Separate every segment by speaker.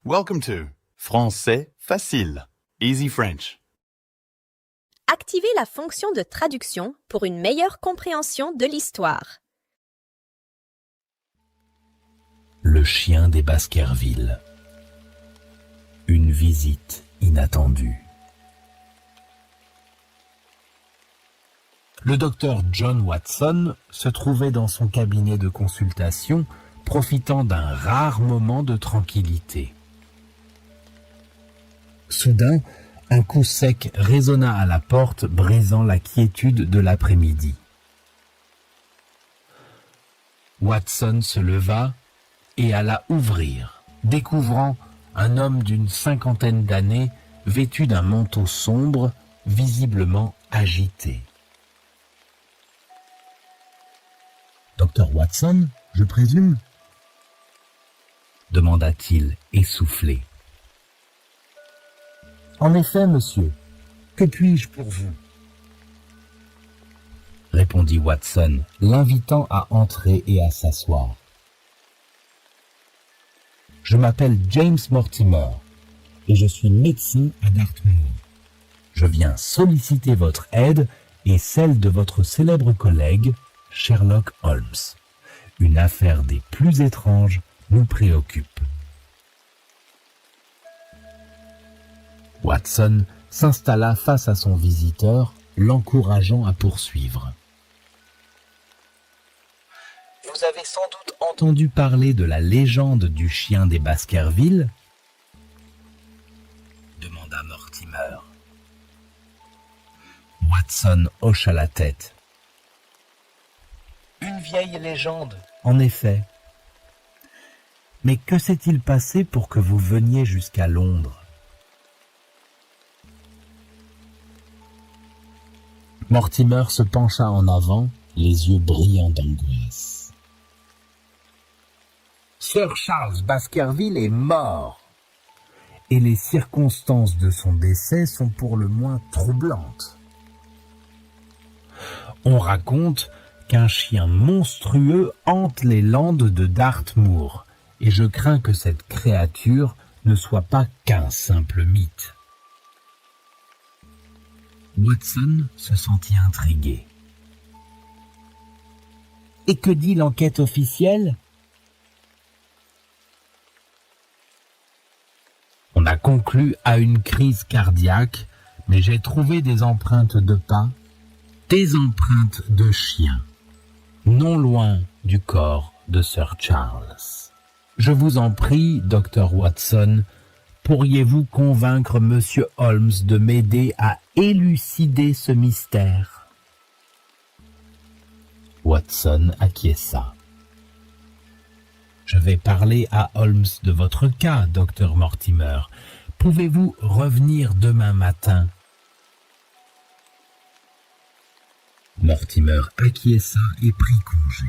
Speaker 1: Welcome to Français facile, Easy French.
Speaker 2: Activez la fonction de traduction pour une meilleure compréhension de l'histoire.
Speaker 3: Le chien des Baskerville. Une visite inattendue. Le docteur John Watson se trouvait dans son cabinet de consultation, profitant d'un rare moment de tranquillité. Soudain, un coup sec résonna à la porte, brisant la quiétude de l'après-midi. Watson se leva et alla ouvrir, découvrant un homme d'une cinquantaine d'années, vêtu d'un manteau sombre, visiblement agité. « Docteur Watson, je présume ?» demanda-t-il, essoufflé. « En effet, monsieur. Que puis-je pour vous ?» répondit Watson, l'invitant à entrer et à s'asseoir. « Je m'appelle James Mortimer et je suis médecin à Dartmoor. Je viens solliciter votre aide et celle de votre célèbre collègue, Sherlock Holmes. Une affaire des plus étranges nous préoccupe. » Watson s'installa face à son visiteur, l'encourageant à poursuivre. « Vous avez sans doute entendu parler de la légende du chien des Baskerville ?» demanda Mortimer. Watson hocha la tête. « Une vieille légende, en effet. Mais que s'est-il passé pour que vous veniez jusqu'à Londres ? » Mortimer se pencha en avant, les yeux brillants d'angoisse. « Sir Charles Baskerville est mort, et les circonstances de son décès sont pour le moins troublantes. On raconte qu'un chien monstrueux hante les landes de Dartmoor, et je crains que cette créature ne soit pas qu'un simple mythe. » Watson se sentit intrigué. « Et que dit l'enquête officielle ?» On a conclu à une crise cardiaque, mais j'ai trouvé des empreintes de pas, des empreintes de chien, non loin du corps de Sir Charles. Je vous en prie, docteur Watson, pourriez-vous convaincre Monsieur Holmes de m'aider à élucider ce mystère ? Watson acquiesça. « Je vais parler à Holmes de votre cas, docteur Mortimer. Pouvez-vous revenir demain matin ?» Mortimer acquiesça et prit congé.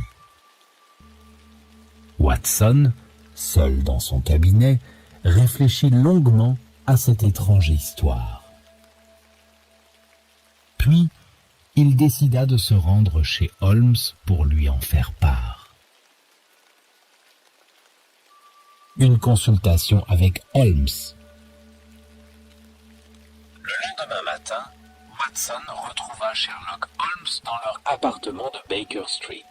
Speaker 3: Watson, seul dans son cabinet, réfléchit longuement à cette étrange histoire. Puis, il décida de se rendre chez Holmes pour lui en faire part. Une consultation avec Holmes. Le lendemain matin, Watson retrouva Sherlock Holmes dans leur appartement de Baker Street.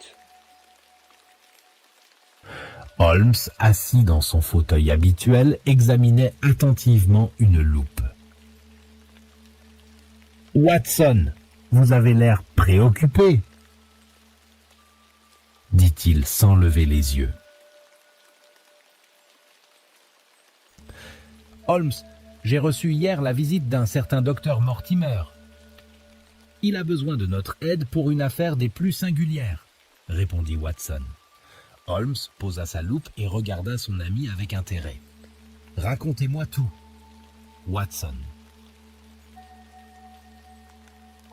Speaker 3: Holmes, assis dans son fauteuil habituel, examinait attentivement une loupe. « Watson, vous avez l'air préoccupé, » dit-il sans lever les yeux. « Holmes, j'ai reçu hier la visite d'un certain docteur Mortimer. Il a besoin de notre aide pour une affaire des plus singulières, » répondit Watson. Holmes posa sa loupe et regarda son ami avec intérêt. « Racontez-moi tout, Watson. »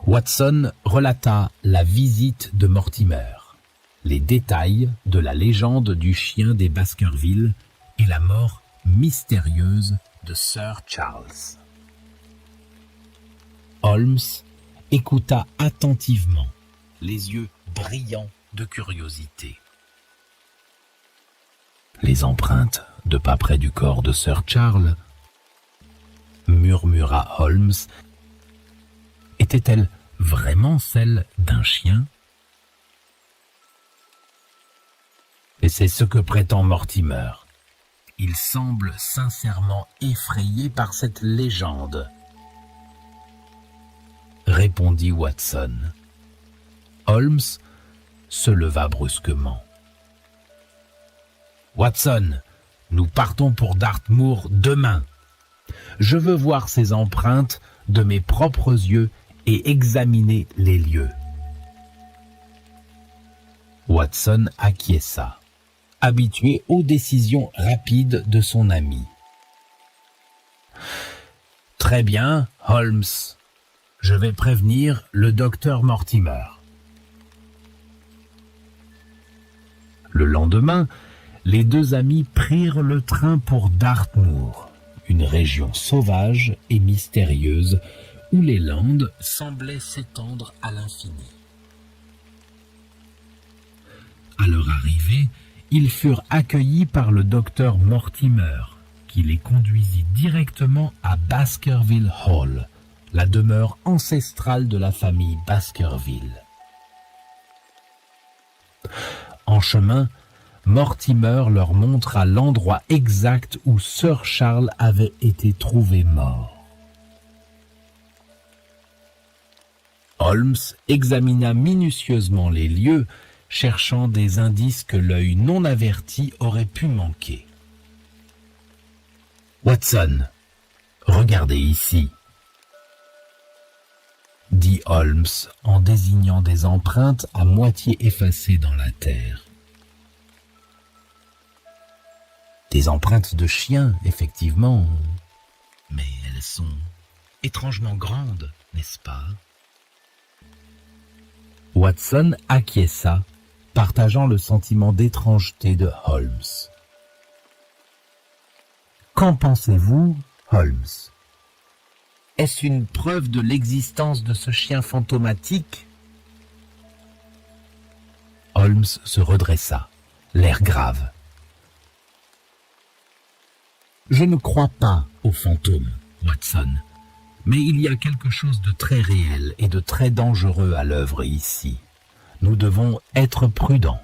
Speaker 3: Watson relata la visite de Mortimer, les détails de la légende du chien des Baskerville et la mort mystérieuse de Sir Charles. Holmes écouta attentivement, les yeux brillants de curiosité. les empreintes de pas près du corps de Sir Charles, murmura Holmes, étaient-elles vraiment celles d'un chien? Et c'est ce que prétend Mortimer. Il semble sincèrement effrayé par cette légende, répondit Watson. Holmes se leva brusquement. Watson, nous partons pour Dartmoor demain. Je veux voir ces empreintes de mes propres yeux et examiner les lieux. Watson acquiesça, habitué aux décisions rapides de son ami. Très bien, Holmes. Je vais prévenir le docteur Mortimer. Le lendemain, les deux amis prirent le train pour Dartmoor, une région sauvage et mystérieuse où les landes semblaient s'étendre à l'infini. À leur arrivée, ils furent accueillis par le docteur Mortimer, qui les conduisit directement à Baskerville Hall, la demeure ancestrale de la famille Baskerville. En chemin, Mortimer leur montra l'endroit exact où Sir Charles avait été trouvé mort. Holmes examina minutieusement les lieux, cherchant des indices que l'œil non averti aurait pu manquer. « Watson, regardez ici », dit Holmes en désignant des empreintes à moitié effacées dans la terre. Des empreintes de chiens, effectivement, mais elles sont étrangement grandes, n'est-ce pas? Watson acquiesça, partageant le sentiment d'étrangeté de Holmes. Qu'en pensez-vous, Holmes? Est-ce une preuve de l'existence de ce chien fantomatique? Holmes se redressa, l'air grave. Je ne crois pas aux fantômes, Watson, mais il y a quelque chose de très réel et de très dangereux à l'œuvre ici. Nous devons être prudents.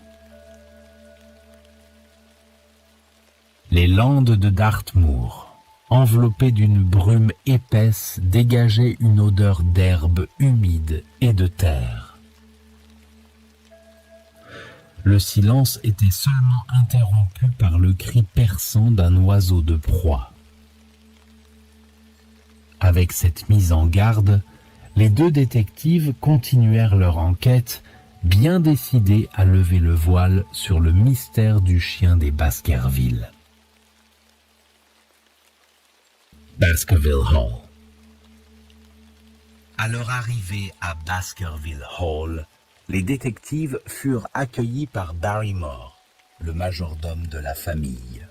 Speaker 3: Les landes de Dartmoor, enveloppées d'une brume épaisse, dégageaient une odeur d'herbe humide et de terre. Le silence était seulement interrompu par le cri perçant d'un oiseau de proie. Avec cette mise en garde, les deux détectives continuèrent leur enquête, bien décidés à lever le voile sur le mystère du chien des Baskerville. Baskerville Hall. À leur arrivée à Baskerville Hall, les détectives furent accueillis par Barrymore, le majordome de la famille.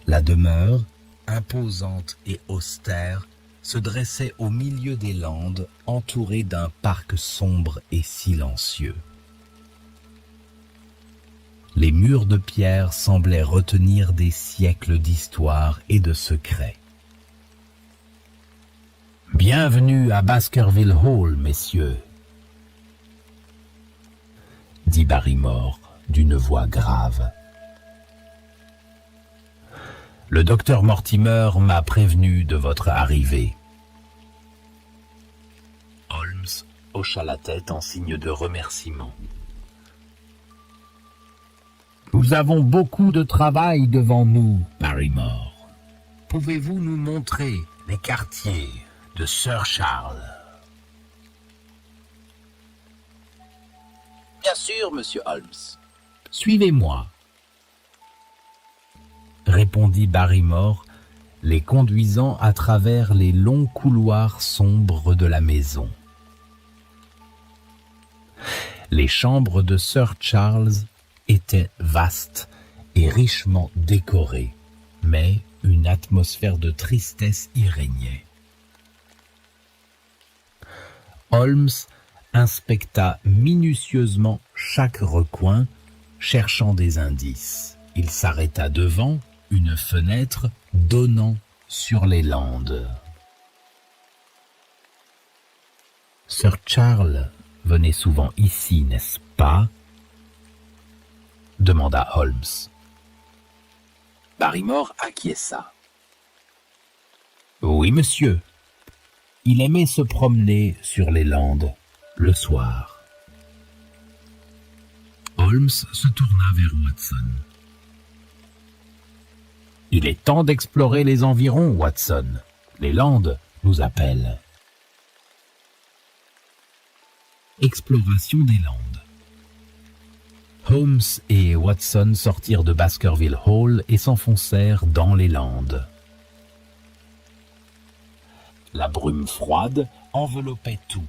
Speaker 3: La demeure, imposante et austère, se dressait au milieu des landes, entourée d'un parc sombre et silencieux. Les murs de pierre semblaient retenir des siècles d'histoire et de secrets. « Bienvenue à Baskerville Hall, messieurs », dit Barrymore d'une voix grave. « Le docteur Mortimer m'a prévenu de votre arrivée. » Holmes hocha la tête en signe de remerciement. « Nous avons beaucoup de travail devant nous, Barrymore. Pouvez-vous nous montrer les quartiers de Sir Charles? » Bien sûr, monsieur Holmes. Suivez-moi, répondit Barrymore, les conduisant à travers les longs couloirs sombres de la maison. Les chambres de Sir Charles étaient vastes et richement décorées, mais une atmosphère de tristesse y régnait. Holmes inspecta minutieusement chaque recoin, cherchant des indices. Il s'arrêta devant une fenêtre donnant sur les landes. Sir Charles venait souvent ici, n'est-ce pas? Demanda Holmes. Barrymore acquiesça. Oui, monsieur. Il aimait se promener sur les landes le soir. Holmes se tourna vers Watson. Il est temps d'explorer les environs, Watson. Les landes nous appellent. Exploration des landes. Holmes et Watson sortirent de Baskerville Hall et s'enfoncèrent dans les landes. La brume froide enveloppait tout,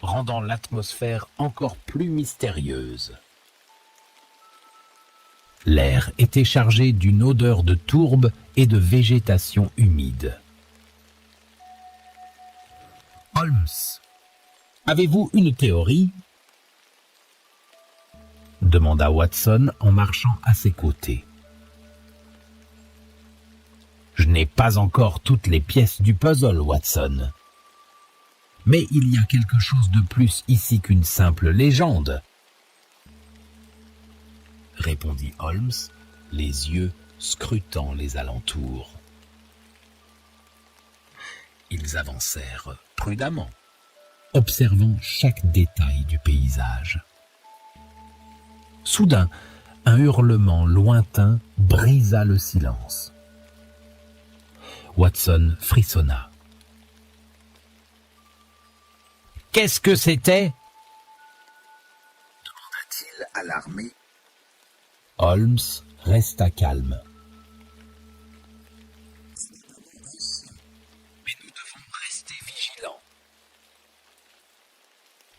Speaker 3: rendant l'atmosphère encore plus mystérieuse. L'air était chargé d'une odeur de tourbe et de végétation humide. Holmes, avez-vous une théorie? Demanda Watson en marchant à ses côtés. Je n'ai pas encore toutes les pièces du puzzle, Watson. Mais il y a quelque chose de plus ici qu'une simple légende, répondit Holmes, les yeux scrutant les alentours. Ils avancèrent prudemment, observant chaque détail du paysage. Soudain, un hurlement lointain brisa le silence. Watson frissonna. « Qu'est-ce que c'était » demanda-t-il alarmé. Holmes resta calme. Mais nous devons rester vigilants.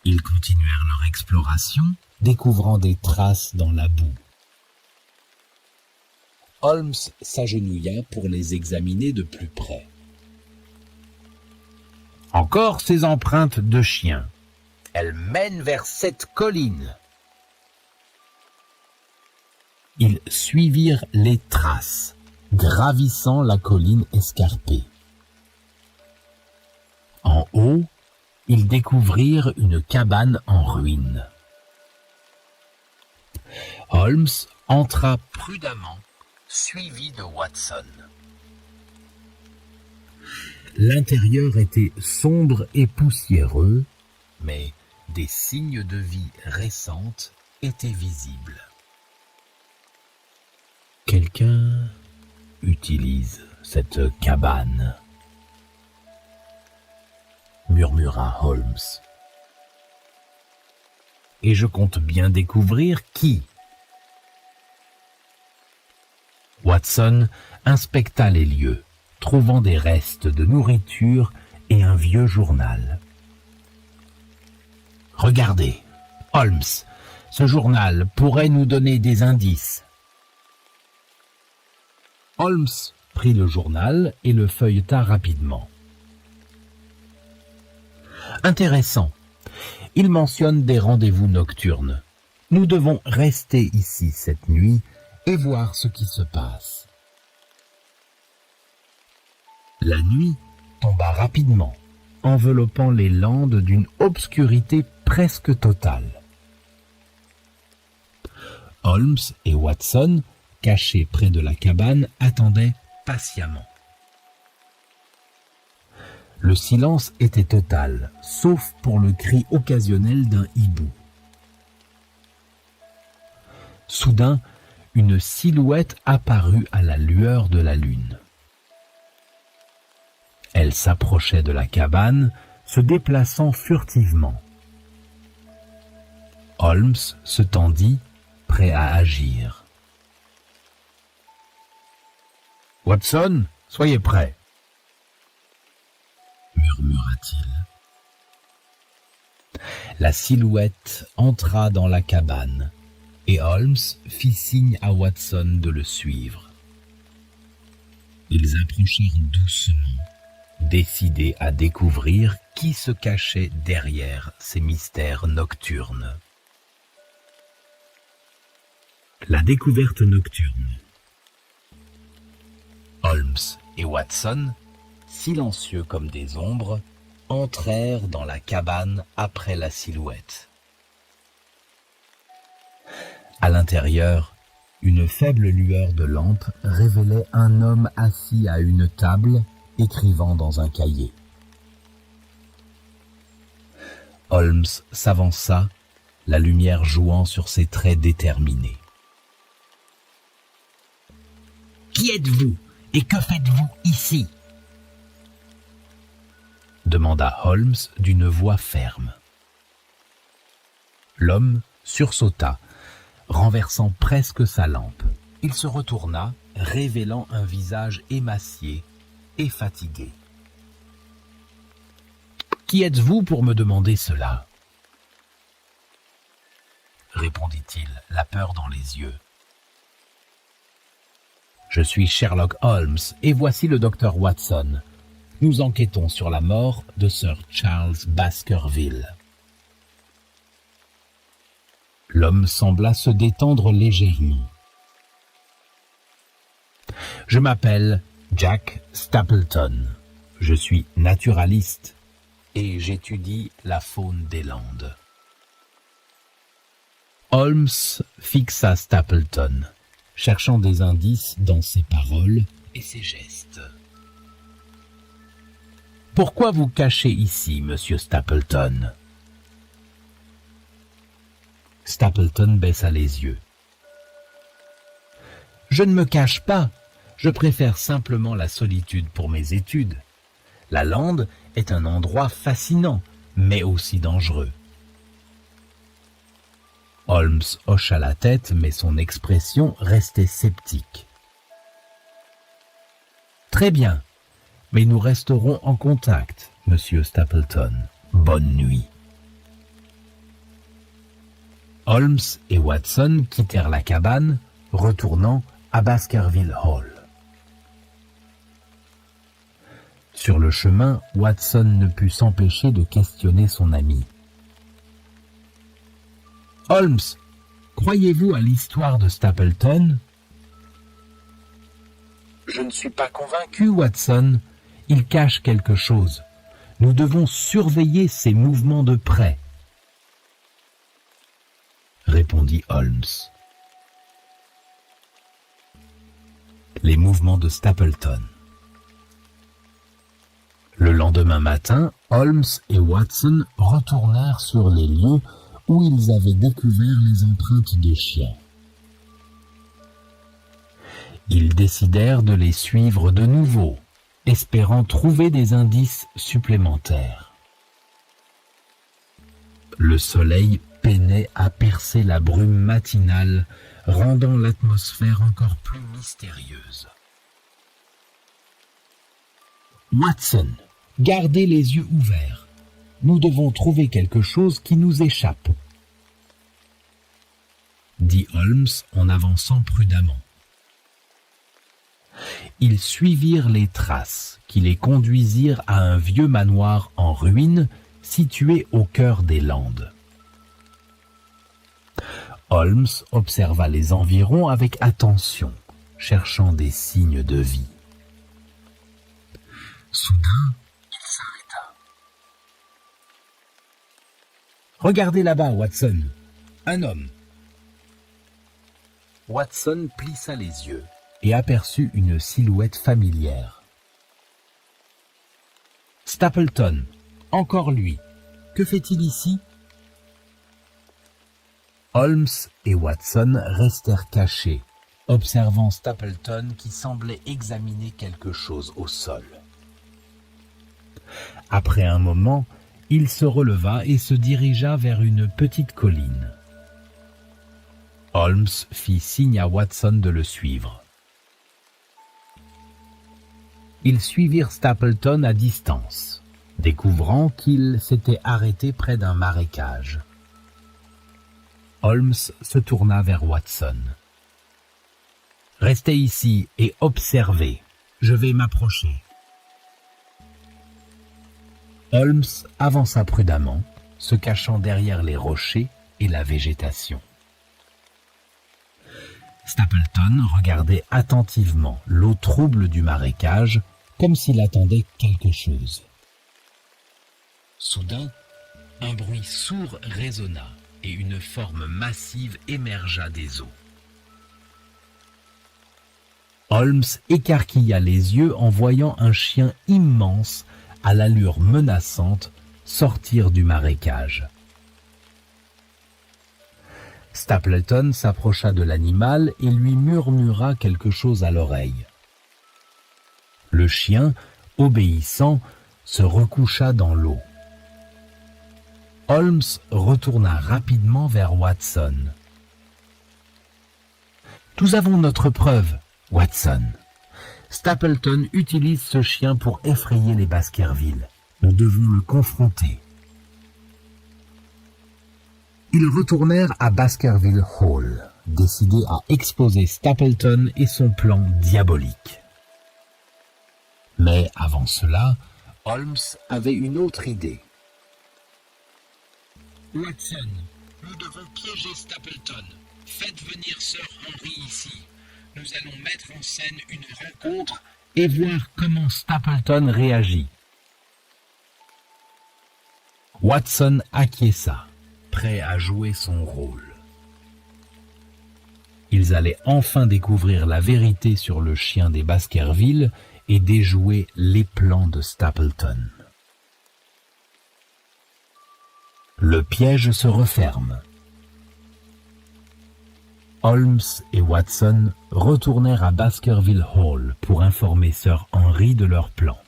Speaker 3: Ils continuèrent leur exploration, découvrant des traces dans la boue. Holmes s'agenouilla pour les examiner de plus près. Encore ces empreintes de chien. Elles mènent vers cette colline. Ils suivirent les traces, gravissant la colline escarpée. En haut, ils découvrirent une cabane en ruine. Holmes entra prudemment, suivi de Watson. L'intérieur était sombre et poussiéreux, mais des signes de vie récente étaient visibles. Quelqu'un utilise cette cabane, murmura Holmes. Et je compte bien découvrir qui. Watson inspecta les lieux, trouvant des restes de nourriture et un vieux journal. Regardez, Holmes, ce journal pourrait nous donner des indices. Holmes prit le journal et le feuilleta rapidement. Intéressant. Il mentionne des rendez-vous nocturnes. Nous devons rester ici cette nuit et voir ce qui se passe. La nuit tomba rapidement, enveloppant les landes d'une obscurité presque totale. Holmes et Watson, cachés près de la cabane, attendaient patiemment. Le silence était total, sauf pour le cri occasionnel d'un hibou. Soudain, une silhouette apparut à la lueur de la lune. Elle s'approchait de la cabane, se déplaçant furtivement. Holmes se tendit, prêt à agir. « Watson, soyez prêt !» murmura-t-il. La silhouette entra dans la cabane, et Holmes fit signe à Watson de le suivre. Ils approchèrent doucement, décidés à découvrir qui se cachait derrière ces mystères nocturnes. La découverte nocturne. Holmes et Watson, silencieux comme des ombres, entrèrent dans la cabane après la silhouette. À l'intérieur, une faible lueur de lampe révélait un homme assis à une table, écrivant dans un cahier. Holmes s'avança, la lumière jouant sur ses traits déterminés. « Qui êtes-vous et que faites-vous ici ?» demanda Holmes d'une voix ferme. L'homme sursauta, renversant presque sa lampe. Il se retourna, révélant un visage émacié et fatigué. « Qui êtes-vous pour me demander cela ?» répondit-il, la peur dans les yeux. « Je suis Sherlock Holmes et voici le docteur Watson. Nous enquêtons sur la mort de Sir Charles Baskerville. » L'homme sembla se détendre légèrement. « Je m'appelle Jack Stapleton. Je suis naturaliste et j'étudie la faune des Landes. » Holmes fixa Stapleton, cherchant des indices dans ses paroles et ses gestes. « Pourquoi vous cachez ici, monsieur Stapleton ?» Stapleton baissa les yeux. « Je ne me cache pas, je préfère simplement la solitude pour mes études. La lande est un endroit fascinant, mais aussi dangereux. » Holmes hocha la tête, mais son expression restait sceptique. « Très bien, mais nous resterons en contact, monsieur Stapleton. Bonne nuit. » Holmes et Watson quittèrent la cabane, retournant à Baskerville Hall. Sur le chemin, Watson ne put s'empêcher de questionner son ami. « Holmes, croyez-vous à l'histoire de Stapleton ?»« Je ne suis pas convaincu, Watson. Il cache quelque chose. Nous devons surveiller ses mouvements de près. » répondit Holmes. Les mouvements de Stapleton. Le lendemain matin, Holmes et Watson retournèrent sur les lieux où ils avaient découvert les empreintes de chiens. Ils décidèrent de les suivre de nouveau, espérant trouver des indices supplémentaires. Le soleil peinait à percer la brume matinale, rendant l'atmosphère encore plus mystérieuse. « Watson, gardez les yeux ouverts. Nous devons trouver quelque chose qui nous échappe, » dit Holmes en avançant prudemment. Ils suivirent les traces qui les conduisirent à un vieux manoir en ruine situé au cœur des Landes. Holmes observa les environs avec attention, cherchant des signes de vie. Soudain, il s'arrêta. « Regardez là-bas, Watson, un homme. » Watson plissa les yeux et aperçut une silhouette familière. « Stapleton, encore lui. Que fait-il ici ?» Holmes et Watson restèrent cachés, observant Stapleton qui semblait examiner quelque chose au sol. Après un moment, il se releva et se dirigea vers une petite colline. Holmes fit signe à Watson de le suivre. Ils suivirent Stapleton à distance, découvrant qu'il s'était arrêté près d'un marécage. Holmes se tourna vers Watson. « Restez ici et observez. Je vais m'approcher. » Holmes avança prudemment, se cachant derrière les rochers et la végétation. Stapleton regardait attentivement l'eau trouble du marécage, comme s'il attendait quelque chose. Soudain, un bruit sourd résonna et une forme massive émergea des eaux. Holmes écarquilla les yeux en voyant un chien immense, à l'allure menaçante, sortir du marécage. Stapleton s'approcha de l'animal et lui murmura quelque chose à l'oreille. Le chien, obéissant, se recoucha dans l'eau. Holmes retourna rapidement vers Watson. « Nous avons notre preuve, Watson. Stapleton utilise ce chien pour effrayer les Baskerville. Nous devons le confronter. » Ils retournèrent à Baskerville Hall, décidés à exposer Stapleton et son plan diabolique. Mais avant cela, Holmes avait une autre idée. « Watson, nous devons piéger Stapleton. Faites venir Sir Henry ici. Nous allons mettre en scène une rencontre et voir comment Stapleton réagit. » Watson acquiesça, prêt à jouer son rôle. Ils allaient enfin découvrir la vérité sur le chien des Baskerville et déjouer les plans de Stapleton. Le piège se referme. Holmes et Watson retournèrent à Baskerville Hall pour informer Sir Henry de leur plan.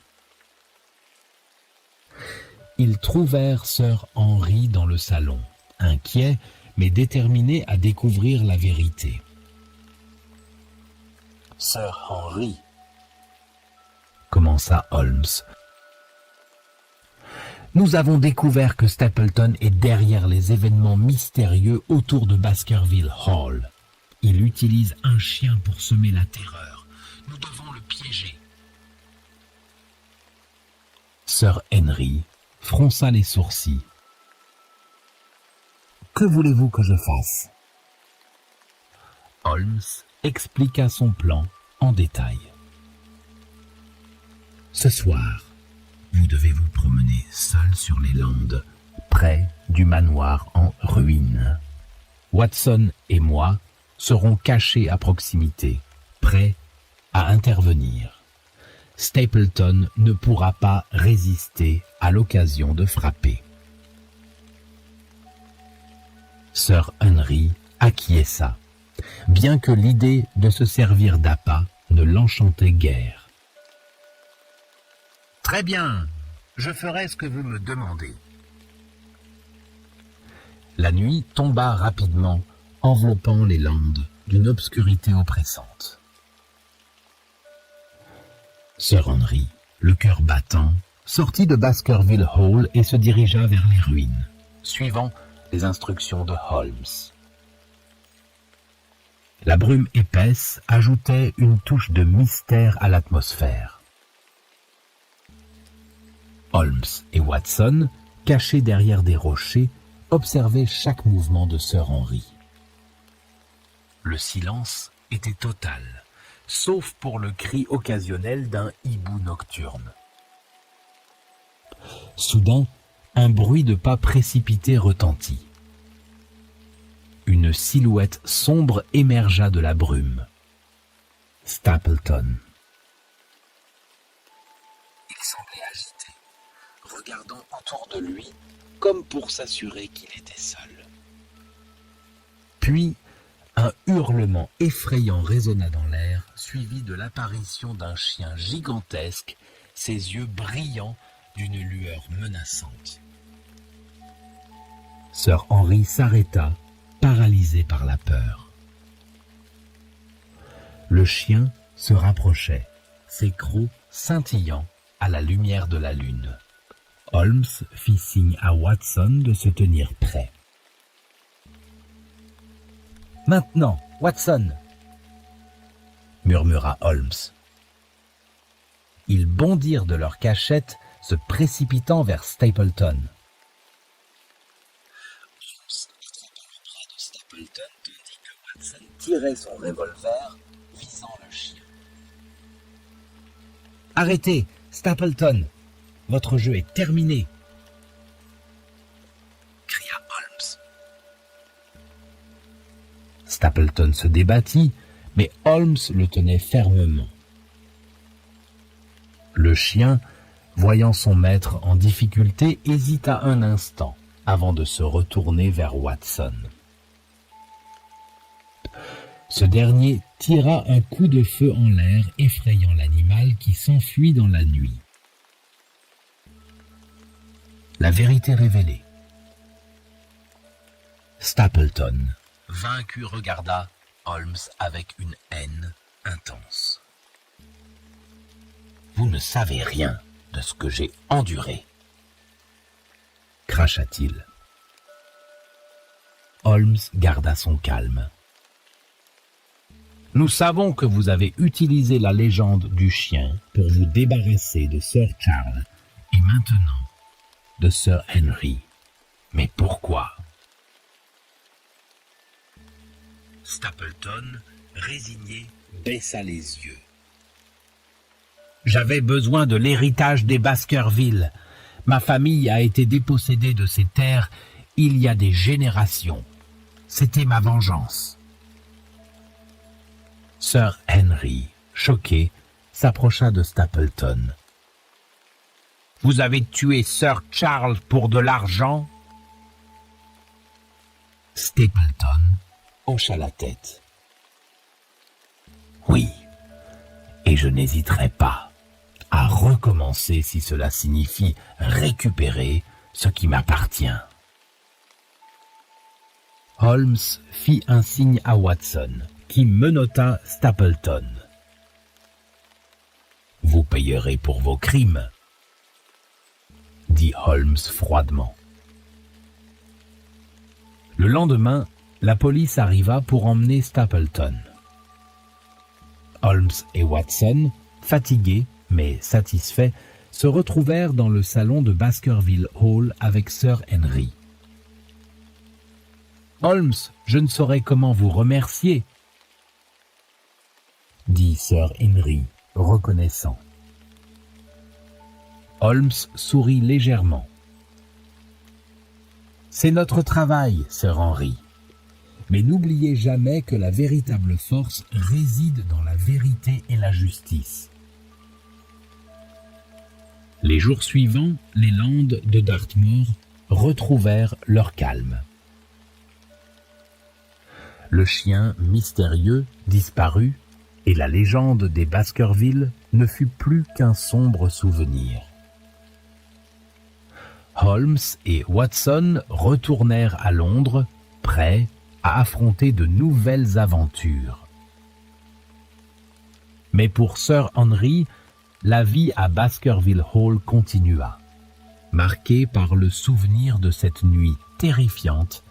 Speaker 3: Ils trouvèrent Sir Henry dans le salon, inquiet mais déterminé à découvrir la vérité. « Sir Henry » commença Holmes. « Nous avons découvert que Stapleton est derrière les événements mystérieux autour de Baskerville Hall. Il utilise un chien pour semer la terreur. Nous devons le piéger. » Sir Henry fronça les sourcils. « Que voulez-vous que je fasse ?» Holmes expliqua son plan en détail. « Ce soir, vous devez vous promener seul sur les landes, près du manoir en ruine. Watson et moi seront cachés à proximité, prêts à intervenir. Stapleton ne pourra pas résister à l'occasion de frapper. » Sir Henry acquiesça, bien que l'idée de se servir d'appât ne l'enchantait guère. « Très bien, je ferai ce que vous me demandez. » La nuit tomba rapidement, enveloppant les landes d'une obscurité oppressante. Sir Henry, le cœur battant, sortit de Baskerville Hall et se dirigea vers les ruines, suivant les instructions de Holmes. La brume épaisse ajoutait une touche de mystère à l'atmosphère. Holmes et Watson, cachés derrière des rochers, observaient chaque mouvement de Sir Henry. Le silence était total, sauf pour le cri occasionnel d'un hibou nocturne. Soudain, un bruit de pas précipité retentit. Une silhouette sombre émergea de la brume. Stapleton. Il semblait agité, regardant autour de lui comme pour s'assurer qu'il était seul. Puis, un hurlement effrayant résonna dans l'air, suivi de l'apparition d'un chien gigantesque, ses yeux brillants d'une lueur menaçante. Sir Henry s'arrêta, paralysé par la peur. Le chien se rapprochait, ses crocs scintillant à la lumière de la lune. Holmes fit signe à Watson de se tenir prêt. « Maintenant, Watson !» murmura Holmes. Ils bondirent de leur cachette, se précipitant vers Stapleton. Holmes attrapa le bras de Stapleton tandis que Watson tirait son revolver, visant le chien. « Arrêtez, Stapleton! Votre jeu est terminé !» cria Holmes. Stapleton se débattit, mais Holmes le tenait fermement. Le chien, voyant son maître en difficulté, hésita un instant avant de se retourner vers Watson. Ce dernier tira un coup de feu en l'air, effrayant l'animal qui s'enfuit dans la nuit. La vérité révélée. Stapleton, vaincu, regarda Holmes avec une haine intense. « Vous ne savez rien de ce que j'ai enduré, » cracha-t-il. Holmes garda son calme. « Nous savons que vous avez utilisé la légende du chien pour vous débarrasser de Sir Charles et maintenant de Sir Henry. Mais pourquoi ?» Stapleton, résigné, baissa les yeux. « J'avais besoin de l'héritage des Baskerville. Ma famille a été dépossédée de ses terres il y a des générations. C'était ma vengeance. » Sir Henry, choqué, s'approcha de Stapleton. « Vous avez tué Sir Charles pour de l'argent ?» Stapleton hocha la tête. « Oui, et je n'hésiterai pas à recommencer si cela signifie récupérer ce qui m'appartient. » Holmes fit un signe à Watson, qui menotta Stapleton. « Vous payerez pour vos crimes, » dit Holmes froidement. Le lendemain, la police arriva pour emmener Stapleton. Holmes et Watson, fatigués mais satisfaits, se retrouvèrent dans le salon de Baskerville Hall avec Sir Henry. « Holmes, je ne saurais comment vous remercier, » dit Sir Henry, reconnaissant. Holmes sourit légèrement. « C'est notre travail, Sir Henry. Mais n'oubliez jamais que la véritable force réside dans la vérité et la justice. » Les jours suivants, les Landes de Dartmoor retrouvèrent leur calme. Le chien mystérieux disparut et la légende des Baskerville ne fut plus qu'un sombre souvenir. Holmes et Watson retournèrent à Londres, prêts à affronter de nouvelles aventures. Mais pour Sir Henry, la vie à Baskerville Hall continua, marquée par le souvenir de cette nuit terrifiante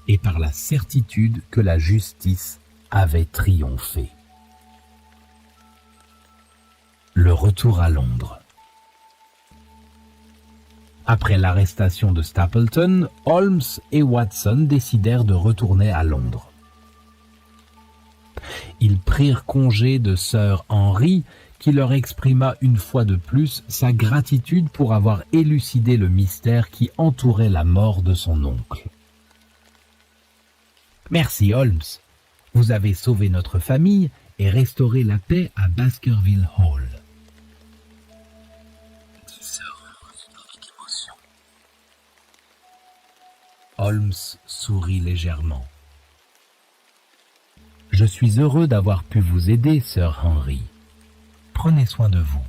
Speaker 3: et par la certitude que la justice avait triomphé. Le retour à Londres. Après l'arrestation de Stapleton, Holmes et Watson décidèrent de retourner à Londres. Ils prirent congé de Sir Henry, qui leur exprima une fois de plus sa gratitude pour avoir élucidé le mystère qui entourait la mort de son oncle. « Merci Holmes, vous avez sauvé notre famille et restauré la paix à Baskerville Hall. » dit Sir Henry avec émotion. Holmes sourit légèrement. « Je suis heureux d'avoir pu vous aider, Sir Henry. Prenez soin de vous. »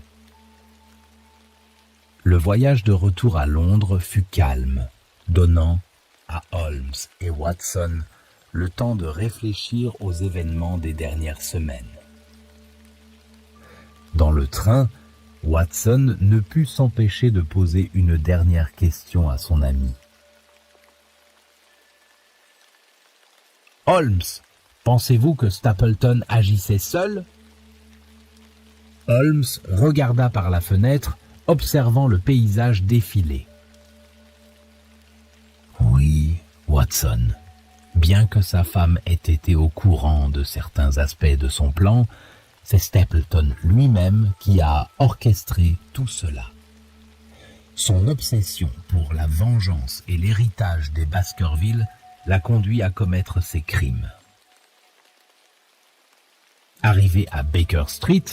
Speaker 3: Le voyage de retour à Londres fut calme, donnant à Holmes et Watson le temps de réfléchir aux événements des dernières semaines. Dans le train, Watson ne put s'empêcher de poser une dernière question à son ami. « Holmes, pensez-vous que Stapleton agissait seul ?» Holmes regarda par la fenêtre, observant le paysage défiler. « Oui, Watson, Bien que sa femme ait été au courant de certains aspects de son plan, c'est Stapleton lui-même qui a orchestré tout cela. Son obsession pour la vengeance et l'héritage des Baskerville l'a conduit à commettre ces crimes. Arrivés à Baker Street,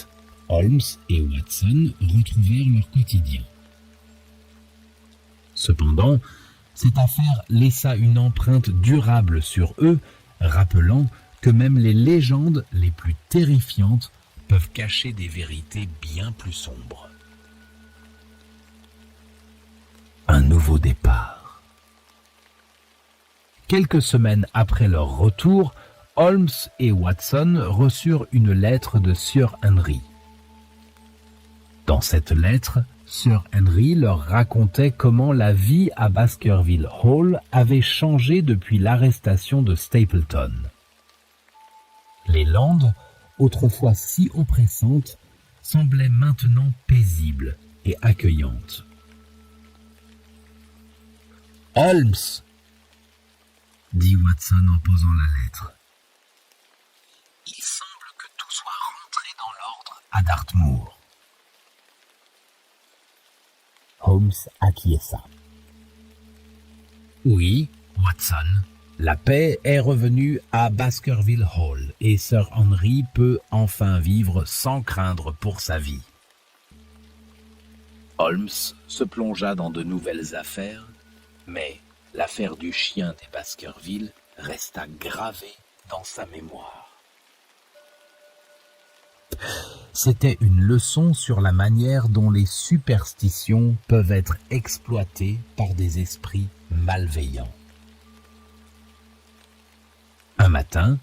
Speaker 3: Holmes et Watson retrouvèrent leur quotidien. Cependant, cette affaire laissa une empreinte durable sur eux, rappelant que même les légendes les plus terrifiantes peuvent cacher des vérités bien plus sombres. Un nouveau départ. Quelques semaines après leur retour, Holmes et Watson reçurent une lettre de Sir Henry. Dans cette lettre, Sir Henry leur racontait comment la vie à Baskerville Hall avait changé depuis l'arrestation de Stapleton. Les Landes, autrefois si oppressantes, semblaient maintenant paisibles et accueillantes. « Holmes !» dit Watson en posant la lettre. « Il semble que tout soit rentré dans l'ordre à Dartmoor. » Holmes acquiesça. « Oui, Watson, la paix est revenue à Baskerville Hall et Sir Henry peut enfin vivre sans craindre pour sa vie. » Holmes se plongea dans de nouvelles affaires, mais l'affaire du chien des Baskerville resta gravée dans sa mémoire. C'était une leçon sur la manière dont les superstitions peuvent être exploitées par des esprits malveillants. Un matin,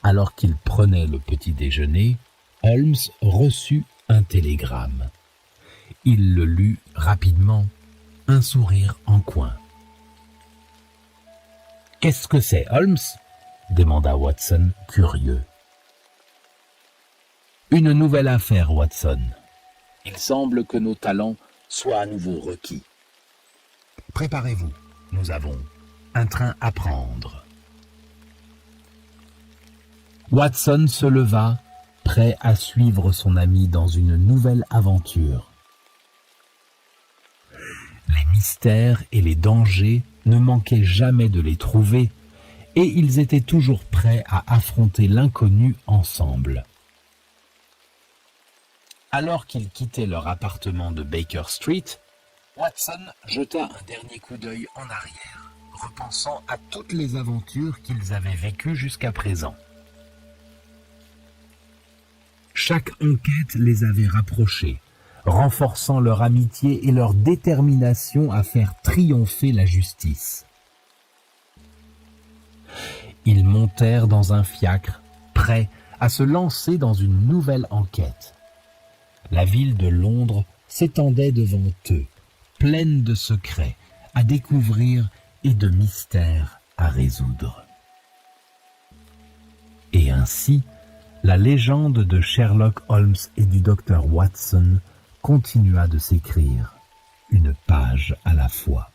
Speaker 3: alors qu'il prenait le petit déjeuner, Holmes reçut un télégramme. Il le lut rapidement, un sourire en coin. « Qu'est-ce que c'est, Holmes ?» demanda Watson, curieux. « Une nouvelle affaire, Watson. Il semble que nos talents soient à nouveau requis. Préparez-vous, nous avons un train à prendre. » Watson se leva, prêt à suivre son ami dans une nouvelle aventure. Les mystères et les dangers ne manquaient jamais de les trouver, et ils étaient toujours prêts à affronter l'inconnu ensemble. Alors qu'ils quittaient leur appartement de Baker Street, Watson jeta un dernier coup d'œil en arrière, repensant à toutes les aventures qu'ils avaient vécues jusqu'à présent. Chaque enquête les avait rapprochés, renforçant leur amitié et leur détermination à faire triompher la justice. Ils montèrent dans un fiacre, prêts à se lancer dans une nouvelle enquête. La ville de Londres s'étendait devant eux, pleine de secrets à découvrir et de mystères à résoudre. Et ainsi, la légende de Sherlock Holmes et du docteur Watson continua de s'écrire, une page à la fois.